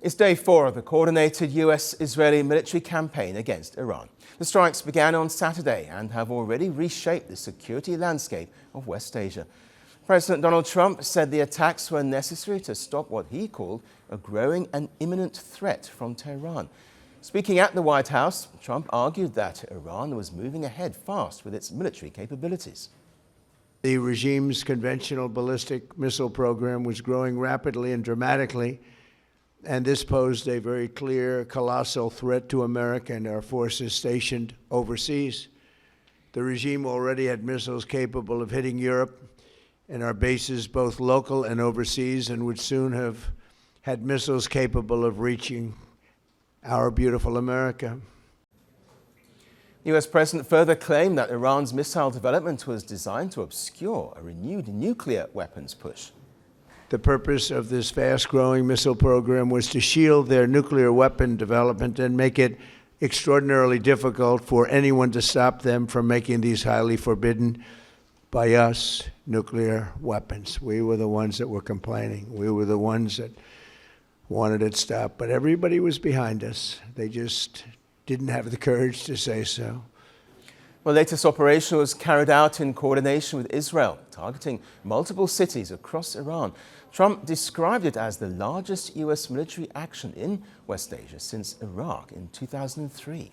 It's day 4 of the coordinated US-Israeli military campaign against Iran. The strikes began on Saturday and have already reshaped the security landscape of West Asia. President Donald Trump said the attacks were necessary to stop what he called a growing and imminent threat from Tehran. Speaking at the White House, Trump argued that Iran was moving ahead fast with its military capabilities. The regime's conventional ballistic missile program was growing rapidly and dramatically, and this posed a very clear, colossal threat to America and our forces stationed overseas. The regime already had missiles capable of hitting Europe and our bases, both local and overseas, and would soon have had missiles capable of reaching our beautiful America. The US president further claimed that Iran's missile development was designed to obscure a renewed nuclear weapons push. The purpose of this fast-growing missile program was to shield their nuclear weapon development and make it extraordinarily difficult for anyone to stop them from making these highly forbidden by us nuclear weapons. We were the ones that were complaining. We were the ones that wanted it stopped. But everybody was behind us. They just didn't have the courage to say so. The latest operation was carried out in coordination with Israel, targeting multiple cities across Iran. Trump described it as the largest US military action in West Asia since Iraq in 2003.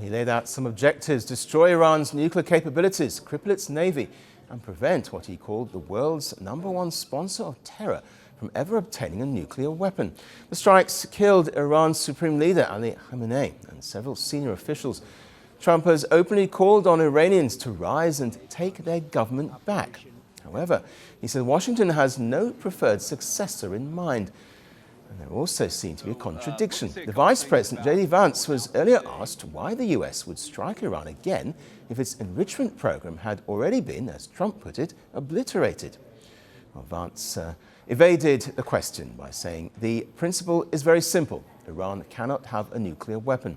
He laid out some objectives: destroy Iran's nuclear capabilities, cripple its navy, and prevent what he called the world's #1 sponsor of terror from ever obtaining a nuclear weapon. The strikes killed Iran's Supreme Leader Ali Khamenei and several senior officials. Trump has openly called on Iranians to rise and take their government back. However, he said Washington has no preferred successor in mind. And there also seemed to be a contradiction. The Vice President, J.D. Vance, was earlier asked why the US would strike Iran again if its enrichment program had already been, as Trump put it, obliterated. Well, Vance evaded the question by saying the principle is very simple: Iran cannot have a nuclear weapon.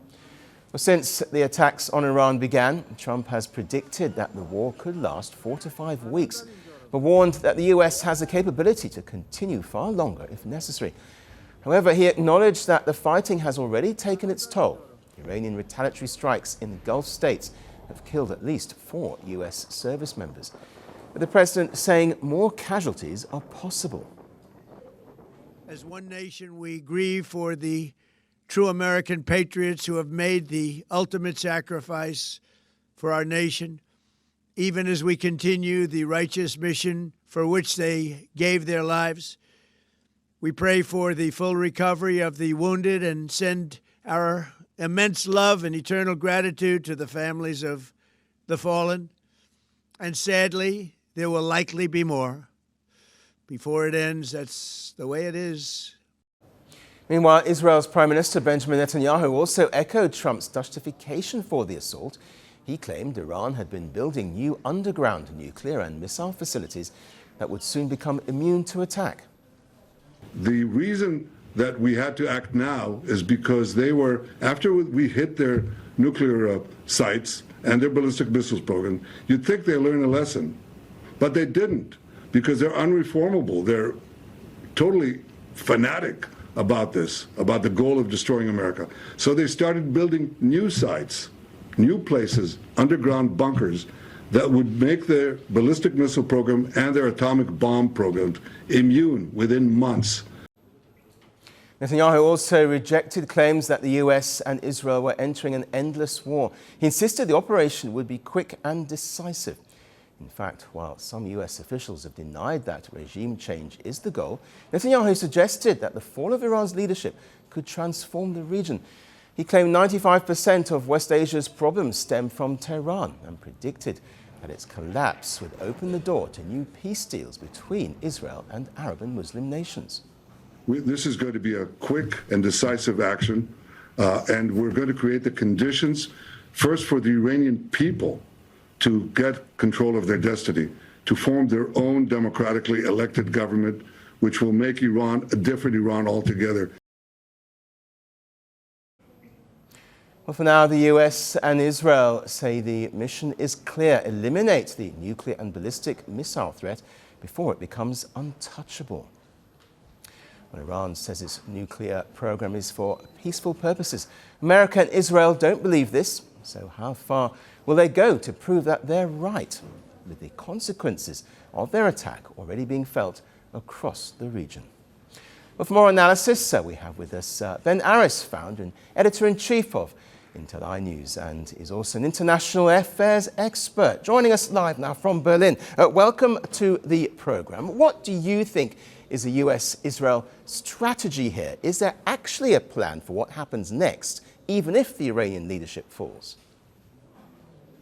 Well, since the attacks on Iran began, Trump has predicted that the war could last 4 to 5 weeks, but warned that the US has the capability to continue far longer if necessary. However, he acknowledged that the fighting has already taken its toll. Iranian retaliatory strikes in the Gulf states have killed at least 4 US service members, with the president saying more casualties are possible. As one nation, we grieve for the true American patriots who have made the ultimate sacrifice for our nation, even as we continue the righteous mission for which they gave their lives. We pray for the full recovery of the wounded and send our immense love and eternal gratitude to the families of the fallen. And sadly, there will likely be more. Before it ends, that's the way it is. Meanwhile, Israel's Prime Minister Benjamin Netanyahu also echoed Trump's justification for the assault. He claimed Iran had been building new underground nuclear and missile facilities that would soon become immune to attack. The reason that we had to act now is because they were, after we hit their nuclear sites and their ballistic missiles program, you'd think they learned a lesson. But they didn't, because they're unreformable. They're totally fanatic about this, about the goal of destroying America. So they started building new sites, new places, underground bunkers, that would make their ballistic missile program and their atomic bomb programs immune within months. Netanyahu also rejected claims that the US and Israel were entering an endless war. He insisted the operation would be quick and decisive. In fact, while some US officials have denied that regime change is the goal, Netanyahu suggested that the fall of Iran's leadership could transform the region. He claimed 95% of West Asia's problems stem from Tehran and predicted that its collapse would open the door to new peace deals between Israel and Arab and Muslim nations. This is going to be a quick and decisive action, and we're going to create the conditions, first for the Iranian people to get control of their destiny, to form their own democratically elected government, which will make Iran a different Iran altogether. Well, for now, the US and Israel say the mission is clear: eliminate the nuclear and ballistic missile threat before it becomes untouchable. Well, Iran says its nuclear program is for peaceful purposes. America and Israel don't believe this, so how far will they go to prove that they're right, with the consequences of their attack already being felt across the region? Well, for more analysis, we have with us Ben Aris, founder and editor-in-chief of Intel Eye News, and is also an international affairs expert, joining us live now from Berlin. Welcome to the program. What do you think is the US-Israel strategy here? Is there actually a plan for what happens next, even if the Iranian leadership falls?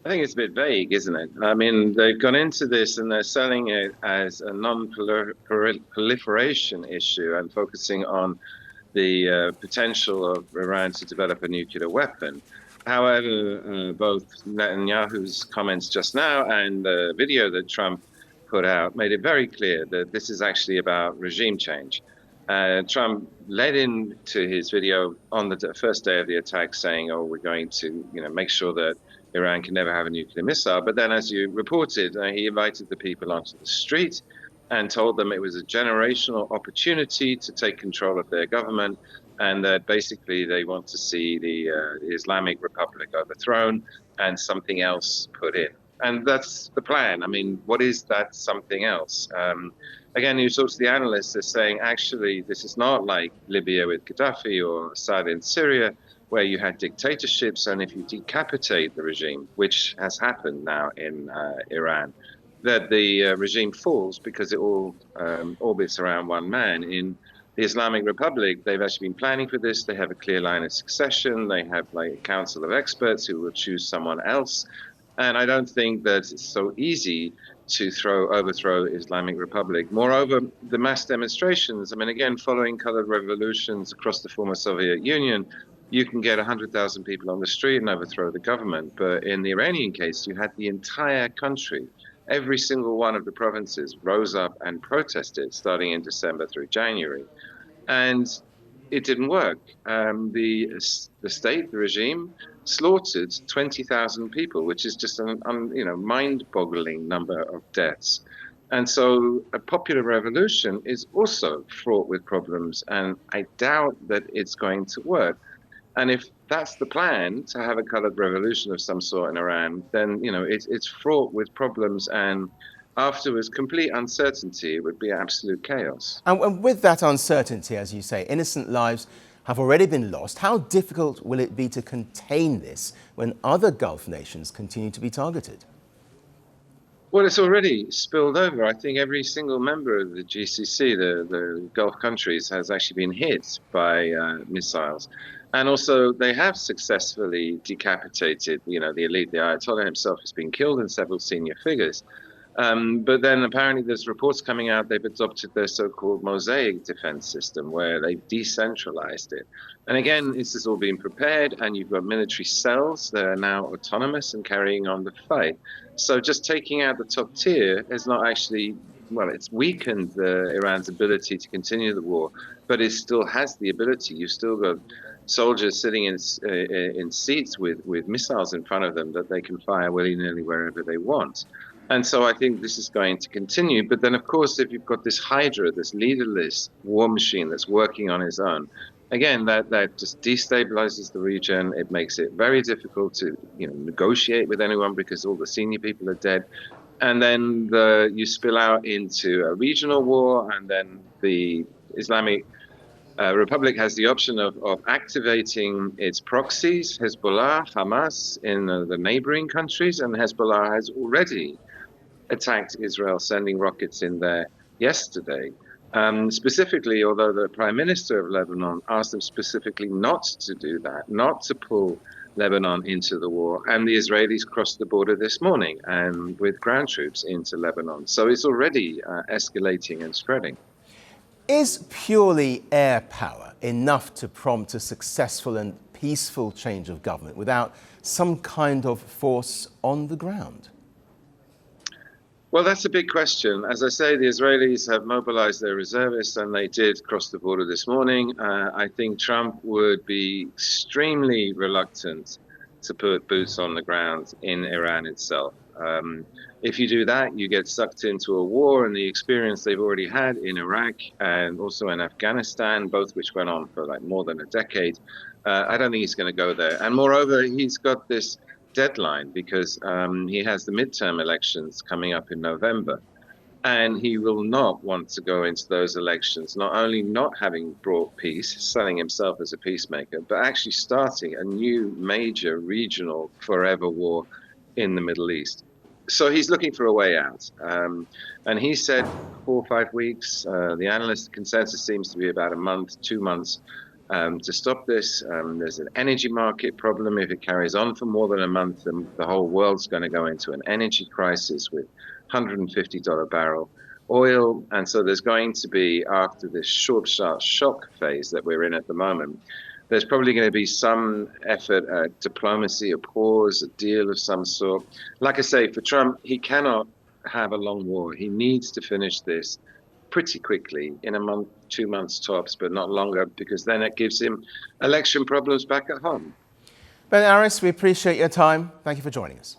I think it's a bit vague, isn't it? I mean, they've gone into this and they're selling it as a non-proliferation issue and focusing on the potential of Iran to develop a nuclear weapon. However, both Netanyahu's comments just now and the video that Trump put out made it very clear that this is actually about regime change. Trump led into his video on the first day of the attack saying, oh, we're going to make sure that Iran can never have a nuclear missile. But then, as you reported, he invited the people onto the street and told them it was a generational opportunity to take control of their government, and that basically they want to see the Islamic Republic overthrown and something else put in. And that's the plan. I mean, what is that something else? Again, you talk to the analysts, they're saying, actually, this is not like Libya with Gaddafi or Assad in Syria, where you had dictatorships, and if you decapitate the regime, which has happened now in Iran, that the regime falls because it all orbits around one man. In the Islamic Republic, they've actually been planning for this. They have a clear line of succession. They have like a council of experts who will choose someone else. And I don't think that it's so easy to overthrow Islamic Republic. Moreover, the mass demonstrations, I mean, again, following colored revolutions across the former Soviet Union, you can get 100,000 people on the street and overthrow the government. But in the Iranian case, you had the entire country. Every single one of the provinces rose up and protested starting in December through January. And it didn't work. The state, the regime, slaughtered 20,000 people, which is just an mind-boggling number of deaths. And so a popular revolution is also fraught with problems, and I doubt that it's going to work. And if that's the plan, to have a colored revolution of some sort in Iran, then it's fraught with problems, and afterwards complete uncertainty. It would be absolute chaos. And with that uncertainty, as you say, innocent lives have already been lost. How difficult will it be to contain this when other Gulf nations continue to be targeted? Well, it's already spilled over. I think every single member of the GCC, the Gulf countries, has actually been hit by missiles. And also, they have successfully decapitated, the elite. The Ayatollah himself has been killed, and several senior figures. But then apparently there's reports coming out they've adopted their so-called mosaic defense system, where they've decentralized it. And again, this has all been prepared, and you've got military cells that are now autonomous and carrying on the fight. So just taking out the top tier is not actually, well, it's weakened Iran's ability to continue the war, but it still has the ability. You've still got soldiers sitting in seats with missiles in front of them that they can fire willy-nilly wherever they want. And so I think this is going to continue. But then, of course, if you've got this Hydra, this leaderless war machine that's working on its own, again, that just destabilizes the region. It makes it very difficult to negotiate with anyone because all the senior people are dead. And then you spill out into a regional war, and then the Islamic Republic has the option of activating its proxies, Hezbollah, Hamas, in the neighboring countries, and Hezbollah has already attacked Israel, sending rockets in there yesterday. Specifically, although the Prime Minister of Lebanon asked them specifically not to do that, not to pull Lebanon into the war, and the Israelis crossed the border this morning and with ground troops into Lebanon. So it's already escalating and spreading. Is purely air power enough to prompt a successful and peaceful change of government without some kind of force on the ground? Well, that's a big question. As I say, the Israelis have mobilized their reservists, and they did cross the border this morning. I think Trump would be extremely reluctant to put boots on the ground in Iran itself. If you do that, you get sucked into a war, and the experience they've already had in Iraq and also in Afghanistan, both which went on for like more than a decade, I don't think he's going to go there. And moreover, he's got this deadline because he has the midterm elections coming up in November, and he will not want to go into those elections not only not having brought peace, selling himself as a peacemaker, but actually starting a new major regional forever war in the Middle East. So he's looking for a way out, and he said 4 or 5 weeks. The analyst consensus seems to be about a month, 2 months. To stop this. There's an energy market problem. If it carries on for more than a month, then the whole world's going to go into an energy crisis with $150 barrel oil. And so there's going to be, after this short, sharp shock phase that we're in at the moment, there's probably going to be some effort at diplomacy, a pause, a deal of some sort. Like I say, for Trump, he cannot have a long war. He needs to finish this pretty quickly, in a month, 2 months tops, but not longer, because then it gives him election problems back at home. Ben Aris, we appreciate your time. Thank you for joining us.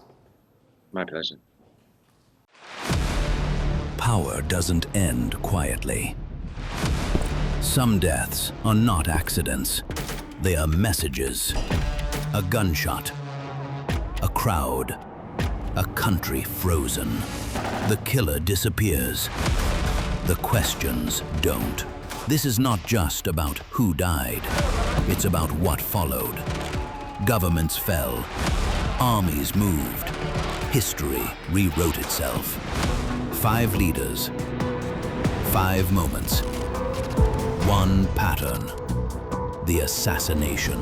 My pleasure. Power doesn't end quietly. Some deaths are not accidents. They are messages. A gunshot. A crowd. A country frozen. The killer disappears. The questions don't. This is not just about who died. It's about what followed. Governments fell. Armies moved. History rewrote itself. 5 leaders. 5 moments. One pattern. The assassination.